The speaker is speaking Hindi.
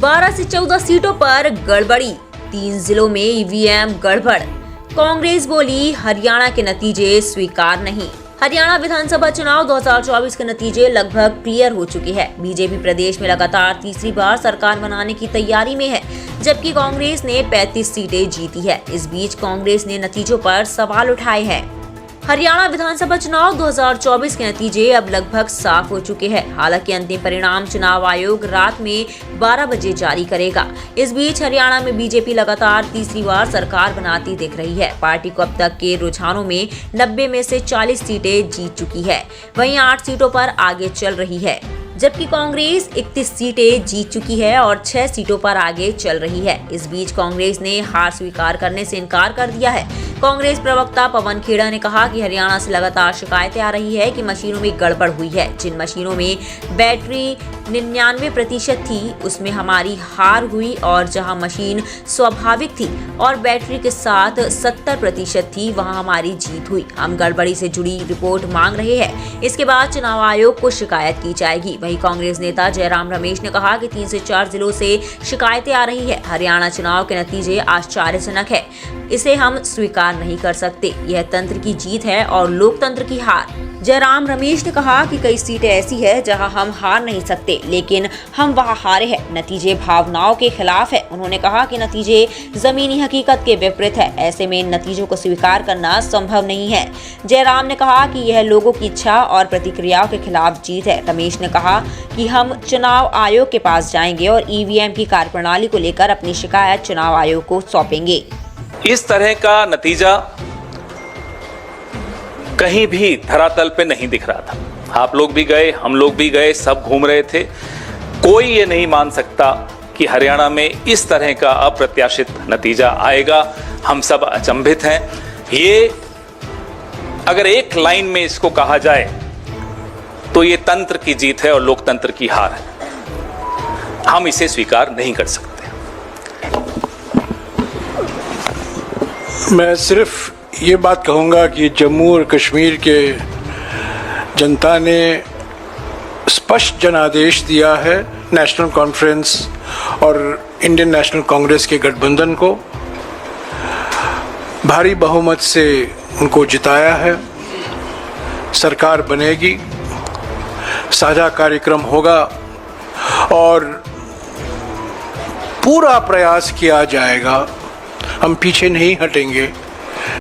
12 से 14 सीटों पर गड़बड़ी, 3 जिलों में ईवीएम गड़बड़। कांग्रेस बोली हरियाणा के नतीजे स्वीकार नहीं। हरियाणा विधानसभा चुनाव 2024 के नतीजे लगभग क्लियर हो चुके हैं। बीजेपी प्रदेश में लगातार तीसरी बार सरकार बनाने की तैयारी में है, जबकि कांग्रेस ने 35 सीटें जीती है। इस बीच कांग्रेस ने नतीजों पर सवाल उठाए हैं। हरियाणा विधानसभा चुनाव 2024 के नतीजे अब लगभग साफ हो चुके हैं। हालांकि अंतिम परिणाम चुनाव आयोग रात में 12 बजे जारी करेगा। इस बीच हरियाणा में बीजेपी लगातार तीसरी बार सरकार बनाती दिख रही है। पार्टी को अब तक के रुझानों में 90 में से 40 सीटें जीत चुकी है। वहीं 8 सीटों पर आगे चल रही है, जबकि कांग्रेस 31 सीटें जीत चुकी है और 6 सीटों पर आगे चल रही है। इस बीच कांग्रेस ने हार स्वीकार करने से इनकार कर दिया है। कांग्रेस प्रवक्ता पवन खेड़ा ने कहा कि हरियाणा से लगातार शिकायतें आ रही है कि मशीनों में गड़बड़ हुई है। जिन मशीनों में बैटरी 99% थी उसमें हमारी हार हुई, और जहां मशीन स्वाभाविक थी और बैटरी के साथ 70% थी वहां हमारी जीत हुई। हम गड़बड़ी से जुड़ी रिपोर्ट मांग रहे हैं। इसके बाद चुनाव आयोग को शिकायत की जाएगी। वहीं कांग्रेस नेता जयराम रमेश ने कहा कि 3 से 4 जिलों से शिकायतें आ रही है। हरियाणा चुनाव के नतीजे आश्चर्यजनक है, इसे हम स्वीकार नहीं कर सकते। यह तंत्र की जीत है और लोकतंत्र की हार। जयराम रमेश ने कहा कि कई सीटें ऐसी है जहां हम हार नहीं सकते, लेकिन हम वहां हारे हैं। नतीजे भावनाओं के खिलाफ है। उन्होंने कहा कि नतीजे जमीनी हकीकत के विपरीत है। ऐसे में इन नतीजों को स्वीकार करना संभव नहीं है। जयराम ने कहा कि यह लोगों की इच्छा और प्रतिक्रियाओं के खिलाफ जीत है। रमेश ने कहा कि हम चुनाव आयोग के पास जाएंगे और ईवीएम की कार्यप्रणाली को लेकर अपनी शिकायत चुनाव आयोग को सौंपेंगे। इस तरह का नतीजा कहीं भी धरातल पे नहीं दिख रहा था। आप लोग भी गए, हम लोग भी गए, सब घूम रहे थे। कोई ये नहीं मान सकता कि हरियाणा में इस तरह का अप्रत्याशित नतीजा आएगा। हम सब अचंभित हैं। ये अगर एक लाइन में इसको कहा जाए तो ये तंत्र की जीत है और लोकतंत्र की हार है। हम इसे स्वीकार नहीं कर सकते। मैं सिर्फ ये बात कहूँगा कि जम्मू और कश्मीर के जनता ने स्पष्ट जनादेश दिया है नेशनल कॉन्फ्रेंस और इंडियन नेशनल कांग्रेस के गठबंधन को। भारी बहुमत से उनको जिताया है। सरकार बनेगी, साझा कार्यक्रम होगा और पूरा प्रयास किया जाएगा। हम पीछे नहीं हटेंगे।